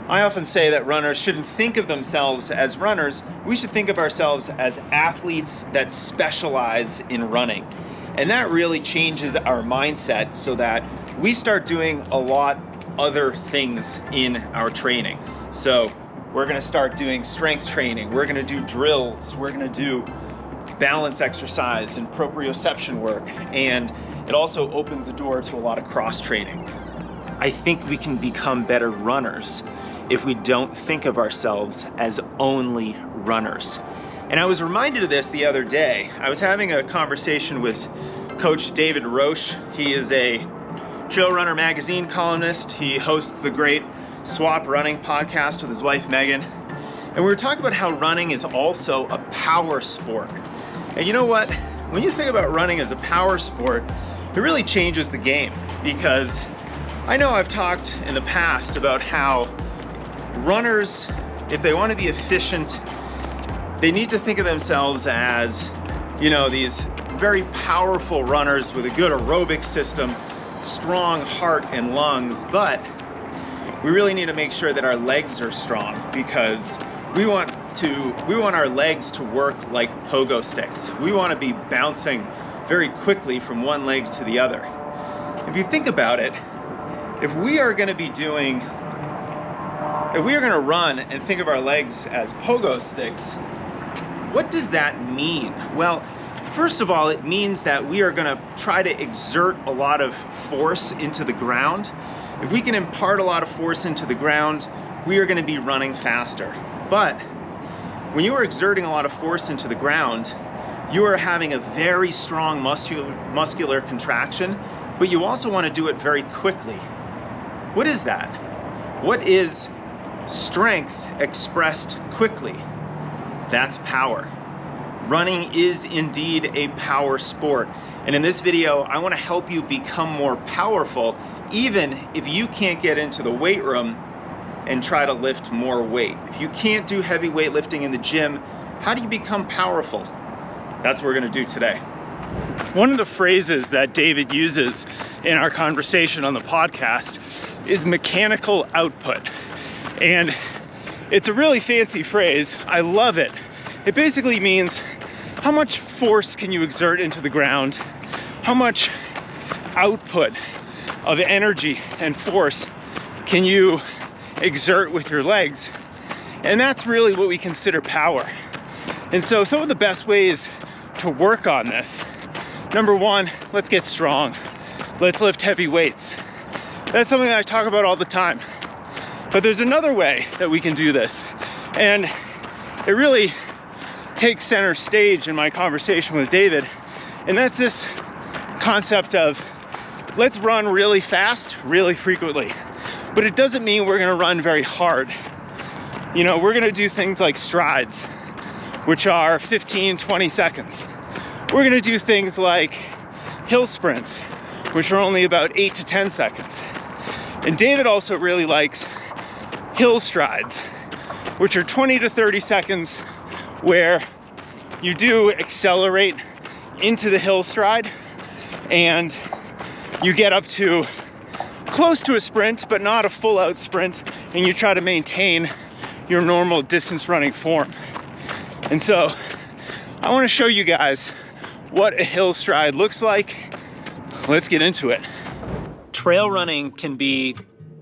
I often say that runners shouldn't think of themselves as runners. We should think of ourselves as athletes that specialize in running. And that really changes our mindset so that we start doing a lot other things in our training. So we're gonna start doing strength training, we're gonna do drills, we're gonna do balance exercise and proprioception work, and it also opens the door to a lot of cross training. I think we can become better runners if we don't think of ourselves as only runners. And I was reminded of this the other day. I was having a conversation with Coach David Roche. He is a Trail Runner magazine columnist. He hosts the great Swap Running podcast with his wife Megan. And we were talking about how running is also a power sport. And you know what? When you think about running as a power sport, it really changes the game, because I know I've talked in the past about how runners, if they want to be efficient, they need to think of themselves as, you know, these very powerful runners with a good aerobic system, strong heart and lungs, but we really need to make sure that our legs are strong, because we want our legs to work like pogo sticks. We want to be bouncing very quickly from one leg to the other. If you think about it, if we are going to run and think of our legs as pogo sticks, what does that mean? Well, first of all, it means that we are going to try to exert a lot of force into the ground. If we can impart a lot of force into the ground, we are going to be running faster. But when you are exerting a lot of force into the ground, you are having a very strong muscular contraction, but you also want to do it very quickly. What is that? What is strength expressed quickly? That's power. Running is indeed a power sport. And in this video, I want to help you become more powerful, even if you can't get into the weight room and try to lift more weight. If you can't do heavy weightlifting in the gym, how do you become powerful? That's what we're going to do today. One of the phrases that David uses in our conversation on the podcast is mechanical output. And it's a really fancy phrase. I love it. It basically means how much force can you exert into the ground? How much output of energy and force can you exert with your legs? And that's really what we consider power. And so some of the best ways to work on this: number one, let's get strong. Let's lift heavy weights. That's something that I talk about all the time. But there's another way that we can do this, and it really takes center stage in my conversation with David, and that's this concept of let's run really fast, really frequently. But it doesn't mean we're gonna run very hard. You know, we're gonna do things like strides, which are 15, 20 seconds. We're gonna do things like hill sprints, which are only about 8 to 10 seconds. And David also really likes hill strides, which are 20 to 30 seconds, where you do accelerate into the hill stride and you get up to close to a sprint, but not a full out sprint, and you try to maintain your normal distance running form. And so I want to show you guys what a hill stride looks like. Let's get into it. Trail running can be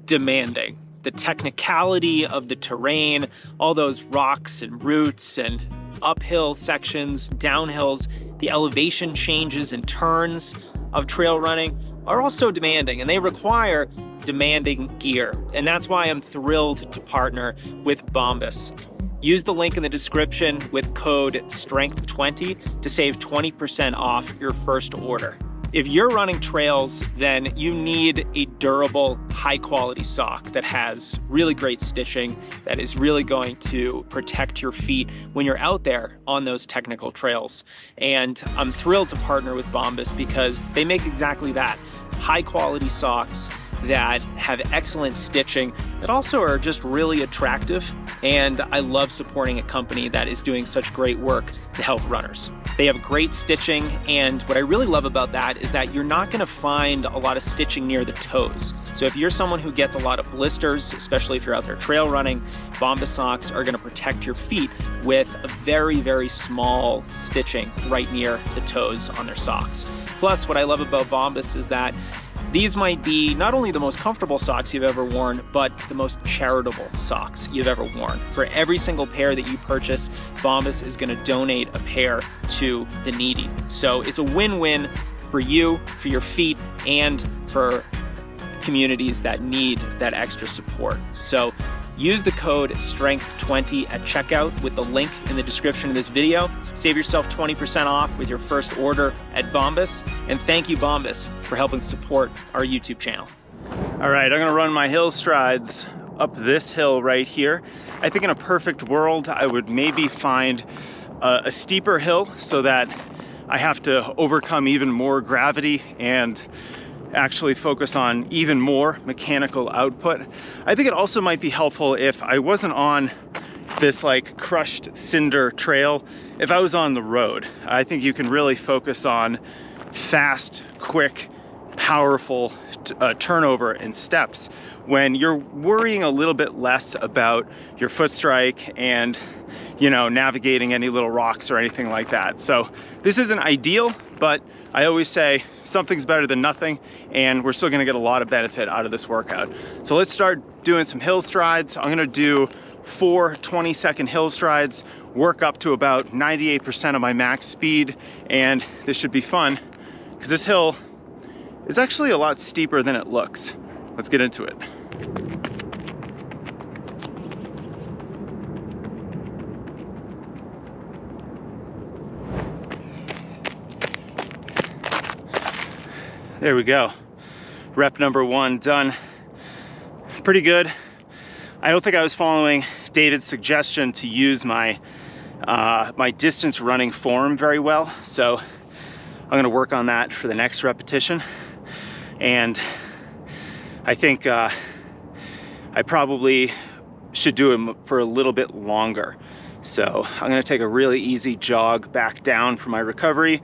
demanding. The technicality of the terrain, all those rocks and roots and uphill sections, downhills, the elevation changes and turns of trail running are also demanding, and they require demanding gear. And that's why I'm thrilled to partner with Bombas. Use the link in the description with code STRENGTH20 to save 20% off your first order. If you're running trails, then you need a durable, high-quality sock that has really great stitching, that is really going to protect your feet when you're out there on those technical trails. And I'm thrilled to partner with Bombas because they make exactly that. High-quality socks that have excellent stitching that also are just really attractive. And I love supporting a company that is doing such great work to help runners. They have great stitching, and what I really love about that is that you're not gonna find a lot of stitching near the toes. So if you're someone who gets a lot of blisters, especially if you're out there trail running, Bombas socks are gonna protect your feet with a very, very small stitching right near the toes on their socks. Plus, what I love about Bombas is that these might be not only the most comfortable socks you've ever worn, but the most charitable socks you've ever worn. For every single pair that you purchase, Bombas is gonna donate a pair to the needy. So it's a win-win for you, for your feet, and for communities that need that extra support. So use the code STRENGTH20 at checkout with the link in the description of this video. Save yourself 20% off with your first order at Bombas. And thank you, Bombas, for helping support our YouTube channel. All right, I'm gonna run my hill strides up this hill right here. I think in a perfect world, I would maybe find a steeper hill so that I have to overcome even more gravity and actually focus on even more mechanical output. I think it also might be helpful if I wasn't on this like crushed cinder trail, if I was on the road. I think you can really focus on fast, quick, powerful turnover and steps when you're worrying a little bit less about your foot strike and, you know, navigating any little rocks or anything like that. So this isn't ideal, but I always say something's better than nothing, and we're still gonna get a lot of benefit out of this workout. So let's start doing some hill strides. I'm gonna do 4 20-second hill strides, work up to about 98% of my max speed, and this should be fun because this hill is actually a lot steeper than it looks. Let's get into it. There we go. Rep number 1 done. Pretty good. I don't think I was following David's suggestion to use my my distance running form very well, so I'm gonna work on that for the next repetition. And I think I probably should do it for a little bit longer. So I'm gonna take a really easy jog back down for my recovery,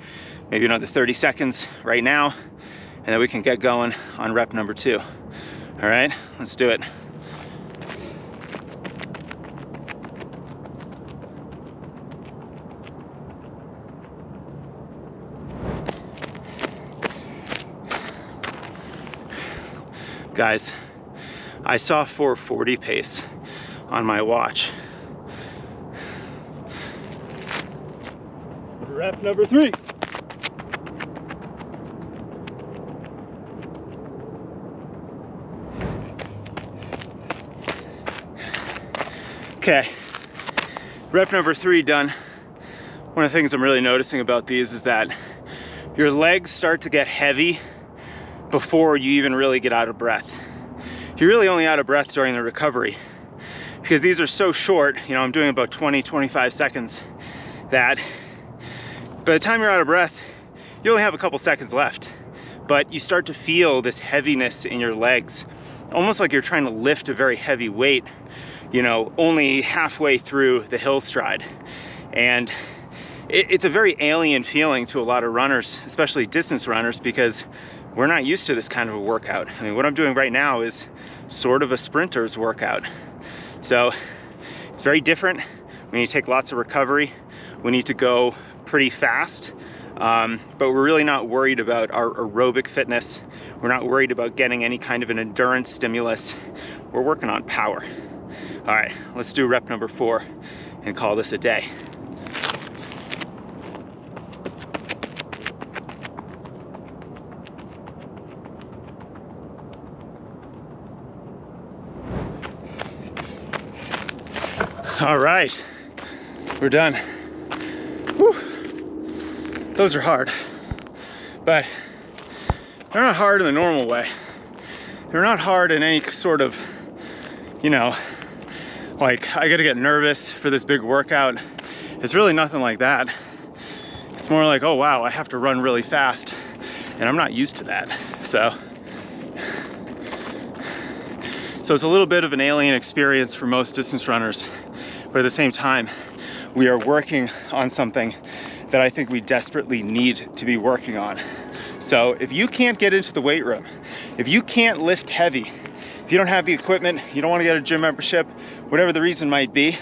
maybe another 30 seconds right now, and then we can get going on rep number 2. All right, let's do it. Guys, I saw 4:40 pace on my watch. Rep number 3. Okay, rep number 3 done. One of the things I'm really noticing about these is that your legs start to get heavy before you even really get out of breath. You're really only out of breath during the recovery because these are so short. You know, I'm doing about 20-25 seconds, that by the time you're out of breath, you only have a couple seconds left, but you start to feel this heaviness in your legs, almost like you're trying to lift a very heavy weight, you know, only halfway through the hill stride. And it's a very alien feeling to a lot of runners, especially distance runners, because we're not used to this kind of a workout. I mean, what I'm doing right now is sort of a sprinter's workout. So it's very different. We need to take lots of recovery. We need to go pretty fast, but we're really not worried about our aerobic fitness. We're not worried about getting any kind of an endurance stimulus. We're working on power. All right, let's do rep number 4 and call this a day. All right, we're done. Whew. Those are hard, but they're not hard in the normal way. They're not hard in any sort of, you know, like I gotta get nervous for this big workout. It's really nothing like that. It's more like, oh wow, I have to run really fast, and I'm not used to that. So So it's a little bit of an alien experience for most distance runners, but at the same time, we are working on something that I think we desperately need to be working on. So if you can't get into the weight room, if you can't lift heavy, if you don't have the equipment, you don't want to get a gym membership, whatever the reason might be,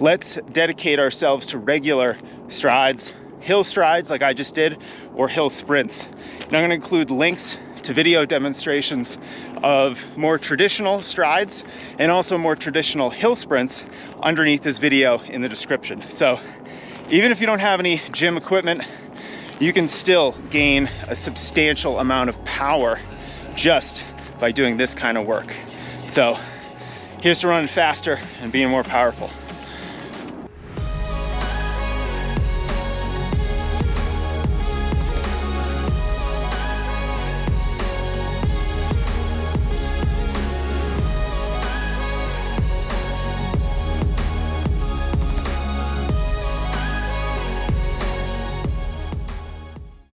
let's dedicate ourselves to regular strides, hill strides like I just did, or hill sprints. And I'm going to include links to video demonstrations of more traditional strides and also more traditional hill sprints underneath this video in the description. So even if you don't have any gym equipment, you can still gain a substantial amount of power just by doing this kind of work. So here's to running faster and being more powerful.